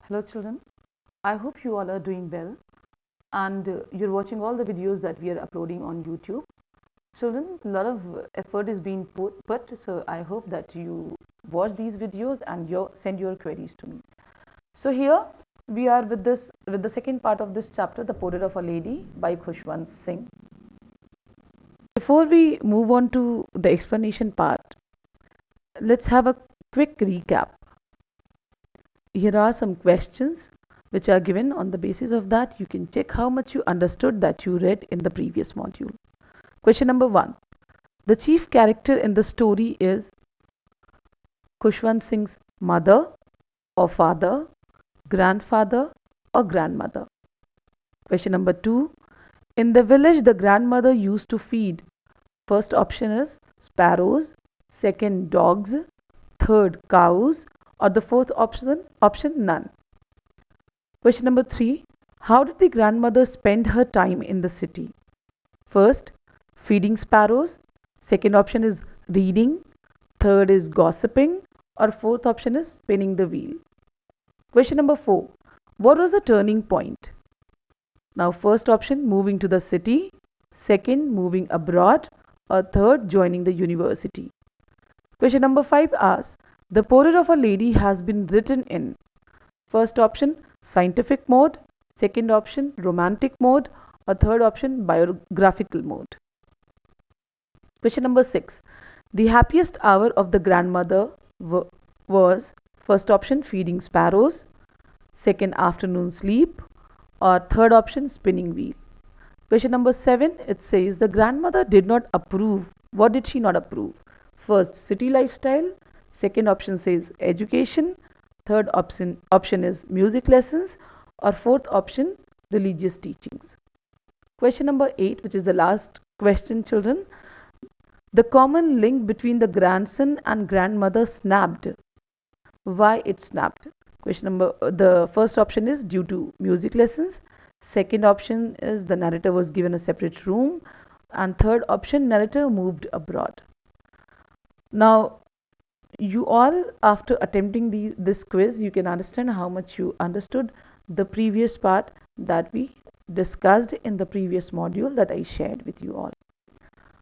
Hello children, I hope you all are doing well and you're watching all the videos that we are uploading on YouTube. Children, a lot of effort is being put, so I hope that you watch these videos and send your queries to me. So here we are with the second part of this chapter, The Portrait of a Lady by Khushwant Singh. Before we move on to the explanation part, let's have a quick recap. Here are some questions which are given. On the basis of that, you can check how much you understood that you read in the previous module. Question number 1. The chief character in the story is Khushwant Singh's mother or father, grandfather or grandmother. Question number 2. In the village, the grandmother used to feed. First option is sparrows, second dogs, third cows, or the fourth option none. Question number 3. How did the grandmother spend her time in the city? First, feeding sparrows. Second option is reading. Third is gossiping. Or fourth option is spinning the wheel. Question number 4. What was the turning point? Now, first option, moving to the city. Second, moving abroad. Or third, joining the university. Question number 5 asks, the portrait of a lady has been written in. First option, scientific mode. Second option, romantic mode. Or third option, biographical mode. Question number 6. The happiest hour of the grandmother was first option, feeding sparrows. Second, afternoon sleep. Or third option, spinning wheel. Question number 7. It says the grandmother did not approve. What did she not approve? First, city lifestyle. Second option says education. Third option is music lessons. Or fourth option, religious teachings. Question number 8, which is the last question, children. The common link between the grandson and grandmother snapped. Why it snapped? The first option is due to music lessons. Second option is the narrator was given a separate room. And third option, narrator moved abroad. Now, you all, after attempting this quiz, you can understand how much you understood the previous part that we discussed in the previous module that I shared with you all.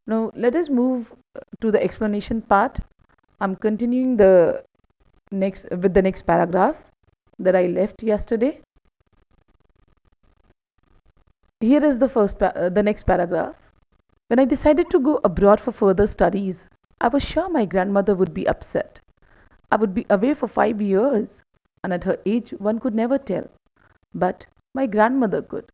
Now, let us move to the explanation part. I'm continuing with the next paragraph that I left yesterday. Here is the next paragraph. When I decided to go abroad for further studies, I was sure my grandmother would be upset. I would be away for 5 years, and at her age one could never tell. But my grandmother could.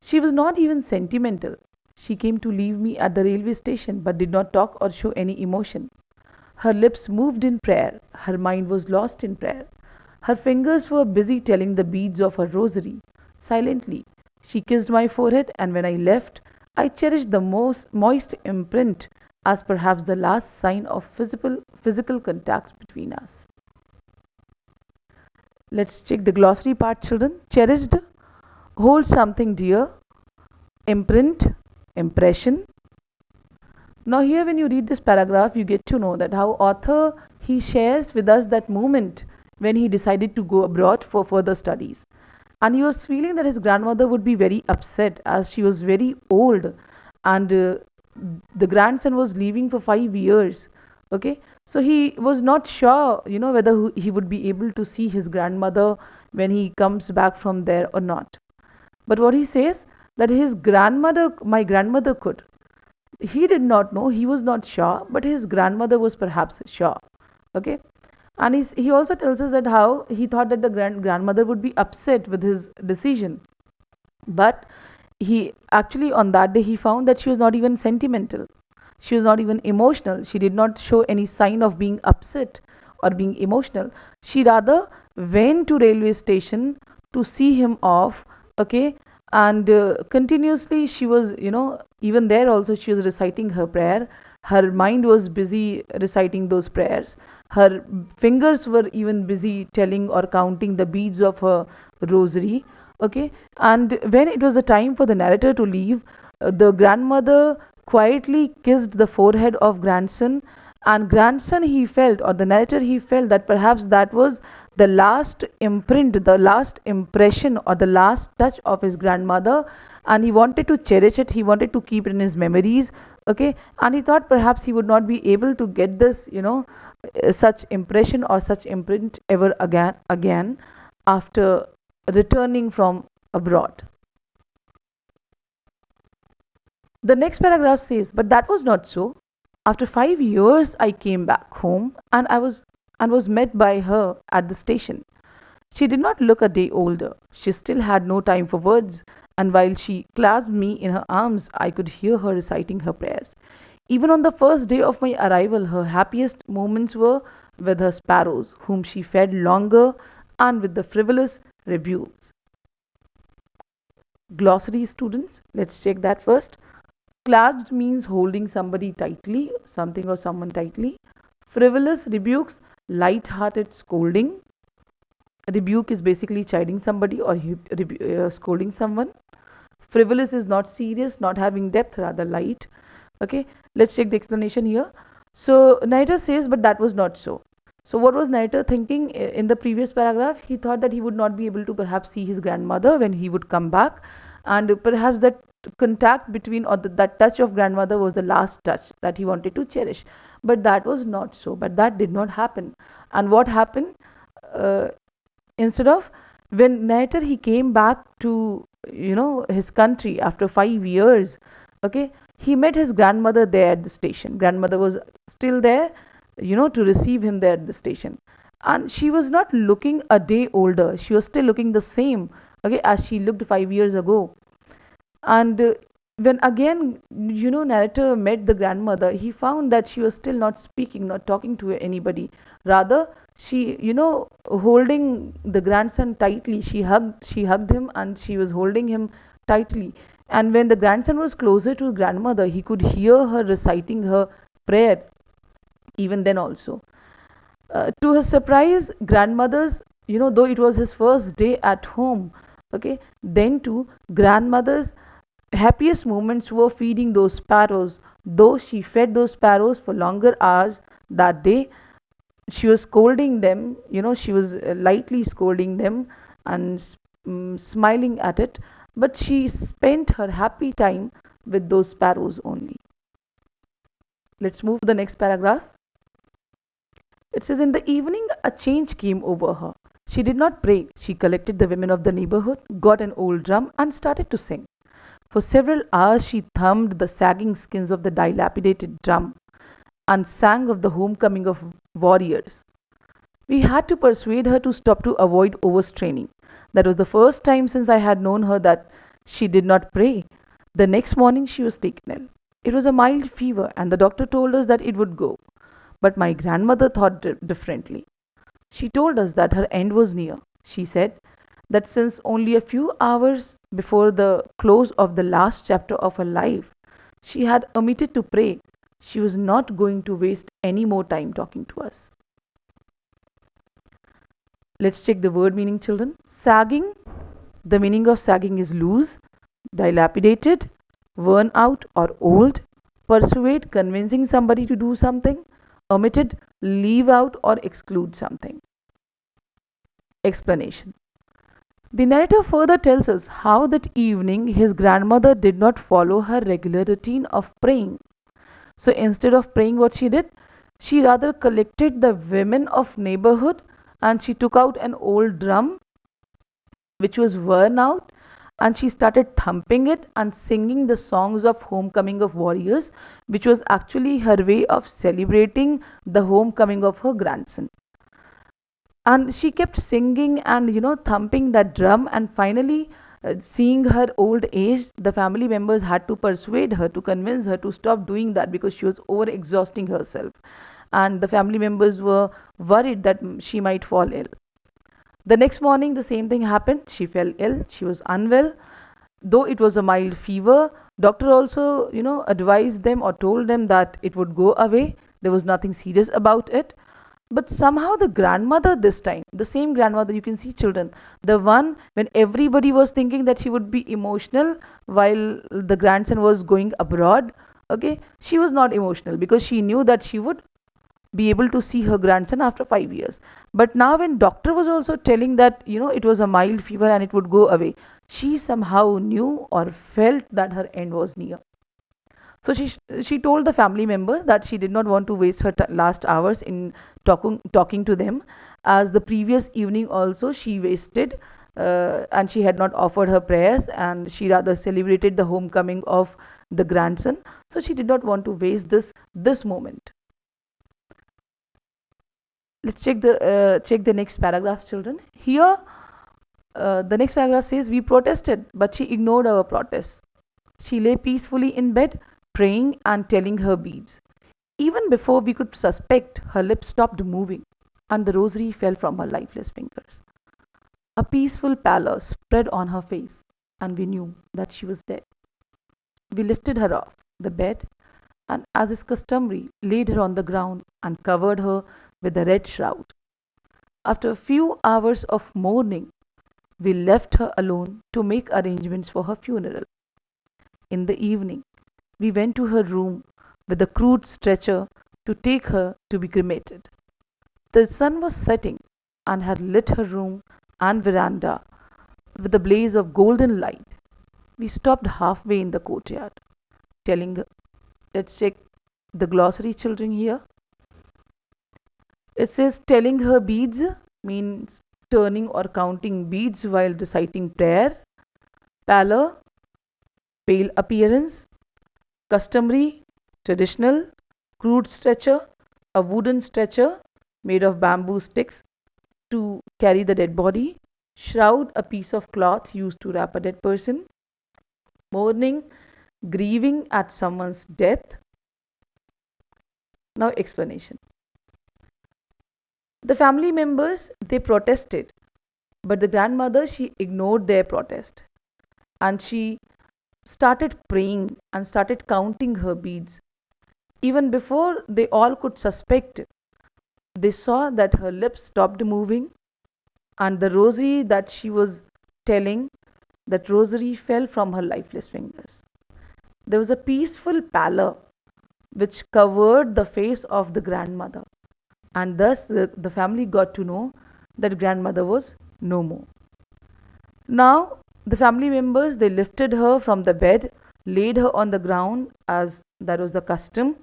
She was not even sentimental. She came to leave me at the railway station but did not talk or show any emotion. Her lips moved in prayer. Her mind was lost in prayer. Her fingers were busy telling the beads of her rosary. Silently, she kissed my forehead, and when I left, I cherished the most moist imprint as perhaps the last sign of physical contact between us. Let's check the glossary part, children. Cherished, hold something dear. Imprint, impression. Now here when you read this paragraph, you get to know that how author, he shares with us that moment when he decided to go abroad for further studies. And he was feeling that his grandmother would be very upset as she was very old, and the grandson was leaving for 5 years. Okay, so he was not sure, whether he would be able to see his grandmother when he comes back from there or not. But what he says, that my grandmother could. He did not know, he was not sure, but his grandmother was perhaps sure. Okay, and he also tells us that how he thought that the grandmother would be upset with his decision. But he actually, on that day, he found that she was not even sentimental. She was not even emotional. She did not show any sign of being upset or being emotional. She rather went to railway station to see him off. Okay, and continuously she was, even there also she was reciting her prayer. Her mind was busy reciting those prayers. Her fingers were even busy telling or counting the beads of her rosary. Okay, and when it was the time for the narrator to leave, the grandmother quietly kissed the forehead of grandson, and grandson, he felt, or the narrator, he felt that perhaps that was the last imprint, the last impression, or the last touch of his grandmother, and he wanted to cherish it, he wanted to keep it in his memories. Okay, and he thought perhaps he would not be able to get this, such impression or such imprint ever again after returning from abroad. The next paragraph says, but that was not so. After 5 years, I came back home, and I was met by her at the station. She did not look a day older. She still had no time for words, and while she clasped me in her arms, I could hear her reciting her prayers. Even on the first day of my arrival, her happiest moments were with her sparrows, whom she fed longer, and with the frivolous rebukes. Glossary students, let's check that first. Clasped means holding somebody tightly, something or someone tightly. Frivolous rebukes, light-hearted scolding. Rebuke is basically chiding somebody or scolding someone. Frivolous is not serious, not having depth, rather light. Okay, let's check the explanation here. So narrator says, but that was not so. So what was narrator thinking in the previous paragraph? He thought that he would not be able to perhaps see his grandmother when he would come back, and perhaps that contact between, or that touch of grandmother was the last touch that he wanted to cherish. But that was not so. But that did not happen. And what happened? Instead of, when narrator he came back to his country after 5 years, okay, he met his grandmother there at the station. Grandmother was still there, to receive him there at the station, and she was not looking a day older. She was still looking the same, okay, as she looked 5 years ago. And when again, narrator met the grandmother, he found that she was still not speaking, not talking to anybody. Rather, she, holding the grandson tightly. She hugged him, and she was holding him tightly. And when the grandson was closer to grandmother, he could hear her reciting her prayer even then also. To his surprise, grandmother's, though it was his first day at home, okay, then too, grandmother's happiest moments were feeding those sparrows. Though she fed those sparrows for longer hours that day, she was scolding them, she was lightly scolding them and smiling at it, but she spent her happy time with those sparrows only. Let's move to the next paragraph. It says, in the evening, a change came over her. She did not pray. She collected the women of the neighborhood, got an old drum, and started to sing. For several hours, she thumbed the sagging skins of the dilapidated drum and sang of the homecoming of warriors. We had to persuade her to stop to avoid overstraining. That was the first time since I had known her that she did not pray. The next morning, she was taken ill. It was a mild fever, and the doctor told us that it would go. But my grandmother thought differently. She told us that her end was near. She said that since only a few hours before the close of the last chapter of her life, she had omitted to pray, she was not going to waste any more time talking to us. Let's check the word meaning, children. Sagging. The meaning of sagging is loose, dilapidated, worn out or old. Persuade, convincing somebody to do something. Omitted, leave out or exclude something. Explanation. The narrator further tells us how that evening his grandmother did not follow her regular routine of praying. So instead of praying, what she did, she rather collected the women of neighborhood, and she took out an old drum which was worn out, and she started thumping it and singing the songs of homecoming of warriors, which was actually her way of celebrating the homecoming of her grandson. And she kept singing and thumping that drum, and finally, seeing her old age, the family members had to persuade her, to convince her to stop doing that, because she was over exhausting herself, and the family members were worried that she might fall ill. The next morning, the same thing happened. She fell ill. She was unwell. Though it was a mild fever, doctor also, advised them or told them that it would go away. There was nothing serious about it. But somehow the grandmother this time, the same grandmother, you can see, children, the one when everybody was thinking that she would be emotional while the grandson was going abroad, okay, she was not emotional, because she knew that she would be able to see her grandson after 5 years. But now when doctor was also telling that, it was a mild fever and it would go away, she somehow knew or felt that her end was near. So she told the family members that she did not want to waste her last hours in talking to them, as the previous evening also she wasted, and she had not offered her prayers, and she rather celebrated the homecoming of the grandson. So she did not want to waste this moment. Let's check the next paragraph, children. Here, the next paragraph says, we protested, but she ignored our protests. She lay peacefully in bed, praying and telling her beads. Even before we could suspect, her lips stopped moving, and the rosary fell from her lifeless fingers. A peaceful pallor spread on her face, and we knew that she was dead. We lifted her off the bed, and as is customary, laid her on the ground and covered her with a red shroud. After a few hours of mourning, we left her alone to make arrangements for her funeral. In the evening, we went to her room with a crude stretcher to take her to be cremated. The sun was setting and had lit her room and veranda with a blaze of golden light. We stopped halfway in the courtyard, telling her, let's check the glossary, children, here. It says telling her beads means turning or counting beads while reciting prayer. Pallor, pale appearance. Customary, traditional. Crude stretcher, a wooden stretcher made of bamboo sticks to carry the dead body. Shroud, a piece of cloth used to wrap a dead person. Mourning, grieving at someone's death. Now explanation. The family members, they protested, but the grandmother, she ignored their protest, and she started praying and started counting her beads. Even before they all could suspect, they saw that her lips stopped moving, and the rosary that she was telling, that rosary fell from her lifeless fingers. There was a peaceful pallor which covered the face of the grandmother, and thus the family got to know that grandmother was no more. Now the family members, they lifted her from the bed, laid her on the ground as that was the custom.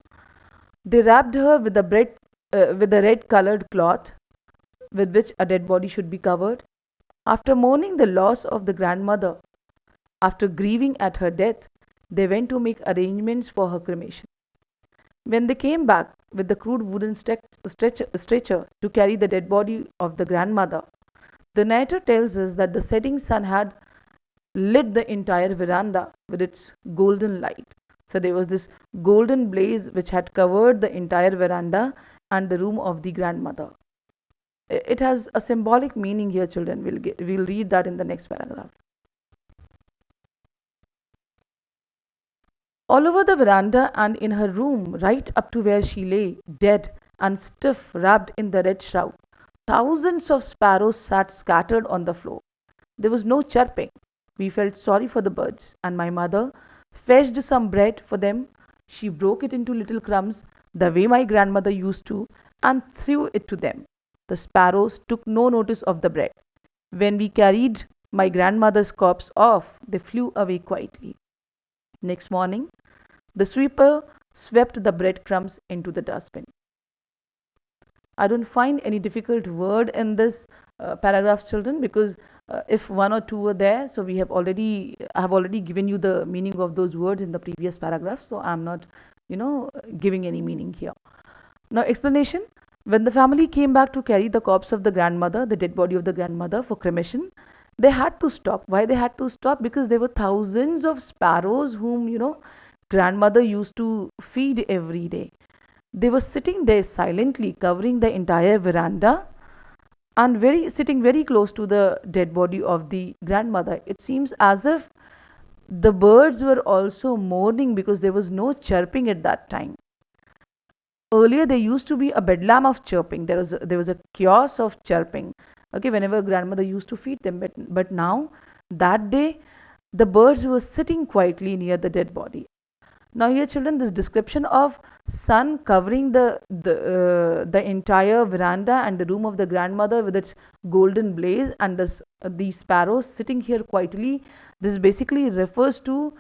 They wrapped her with a red colored cloth with which a dead body should be covered. After mourning the loss of the grandmother, after grieving at her death, they went to make arrangements for her cremation. When they came back with the crude wooden stretcher to carry the dead body of the grandmother, the narrator tells us that the setting sun had lit the entire veranda with its golden light. So there was this golden blaze which had covered the entire veranda and the room of the grandmother. It has a symbolic meaning here, children. We'll read that in the next paragraph. All over the veranda and in her room, right up to where she lay, dead and stiff, wrapped in the red shroud, thousands of sparrows sat scattered on the floor. There was no chirping. We felt sorry for the birds, and my mother fetched some bread for them. She broke it into little crumbs, the way my grandmother used to, and threw it to them. The sparrows took no notice of the bread. When we carried my grandmother's corpse off, they flew away quietly. Next morning, the sweeper swept the breadcrumbs into the dustbin. I don't find any difficult word in this paragraph, children, because if one or two were there, so I have already given you the meaning of those words in the previous paragraph, so I'm not, giving any meaning here. Now, explanation. When the family came back to carry the corpse of the grandmother, the dead body of the grandmother, for cremation, they had to stop. Why they had to stop? Because there were thousands of sparrows whom, grandmother used to feed every day. They were sitting there silently, covering the entire veranda and sitting very close to the dead body of the grandmother. It seems as if the birds were also mourning because there was no chirping at that time. Earlier, there used to be a bedlam of chirping. There was a chaos of chirping. Okay, whenever grandmother used to feed them, but now that day, the birds were sitting quietly near the dead body. Now here, children, this description of sun covering the entire veranda and the room of the grandmother with its golden blaze, and the sparrows sitting here quietly. This basically refers to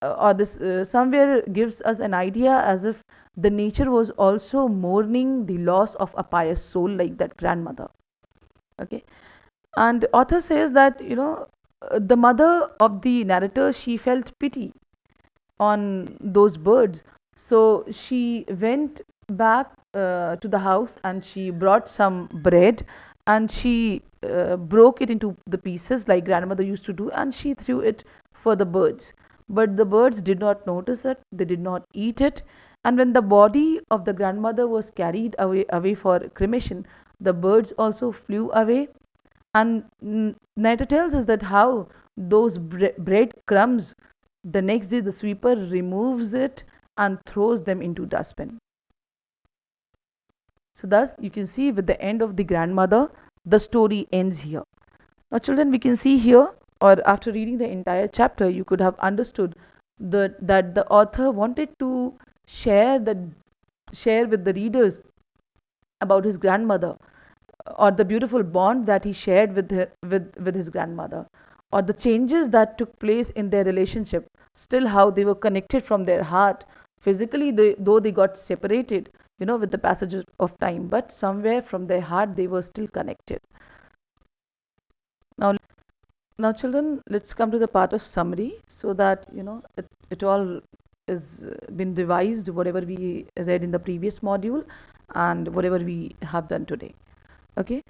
or this somewhere gives us an idea as if the nature was also mourning the loss of a pious soul like that grandmother. Okay. And author says that, the mother of the narrator, she felt pity on those birds. So she went back to the house and she brought some bread, and she broke it into the pieces like grandmother used to do, and she threw it for the birds. But the birds did not notice it, they did not eat it. And when the body of the grandmother was carried away for cremation, the birds also flew away. And Naito tells us that how those bread crumbs, the next day the sweeper removes it and throws them into dustbin. So thus you can see with the end of the grandmother, the story ends here. Now children, we can see here, or after reading the entire chapter, you could have understood that the author wanted to share with the readers about his grandmother, or the beautiful bond that he shared with his grandmother, or the changes that took place in their relationship, still how they were connected from their heart. Physically, though they got separated, with the passage of time, but somewhere from their heart they were still connected. Now children, let's come to the part of summary, so that it all is been revised, whatever we read in the previous module and whatever we have done today. Okay,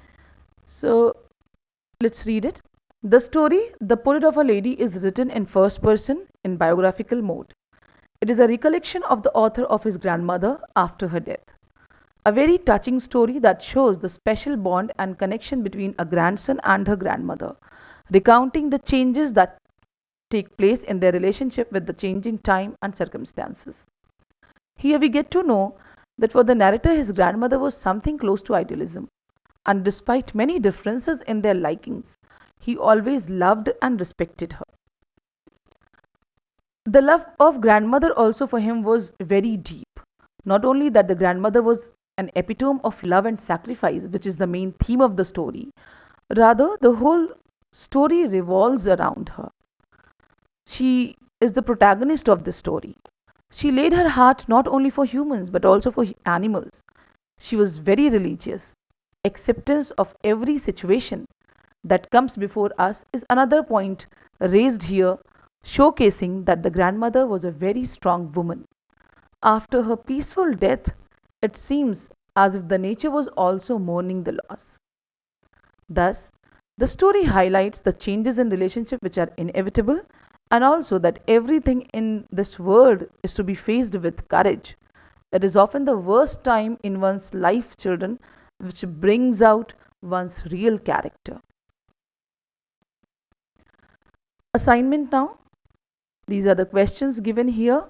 so let's read it. The story, The Portrait of a Lady, is written in first person in biographical mode. It is a recollection of the author of his grandmother after her death. A very touching story that shows the special bond and connection between a grandson and her grandmother, recounting the changes that take place in their relationship with the changing time and circumstances. Here we get to know that for the narrator, his grandmother was something close to idealism, and despite many differences in their likings, he always loved and respected her. The love of grandmother also for him was very deep. Not only that the grandmother was an epitome of love and sacrifice, which is the main theme of the story, rather the whole story revolves around her. She is the protagonist of the story. She laid her heart not only for humans but also for animals. She was very religious. Acceptance of every situation that comes before us is another point raised here, showcasing that the grandmother was a very strong woman. After her peaceful death, it seems as if the nature was also mourning the loss. Thus, the story highlights the changes in relationship which are inevitable, and also that everything in this world is to be faced with courage. It is often the worst time in one's life, children, which brings out one's real character. Assignment now. These are the questions given here.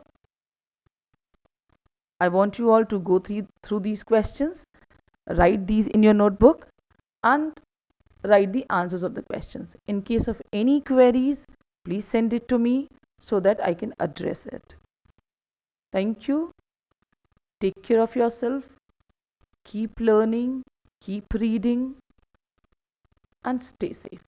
I want you all to go through these questions, write these in your notebook, and write the answers of the questions. In case of any queries, please send it to me so that I can address it. Thank you. Take care of yourself. Keep learning, keep reading, and stay safe.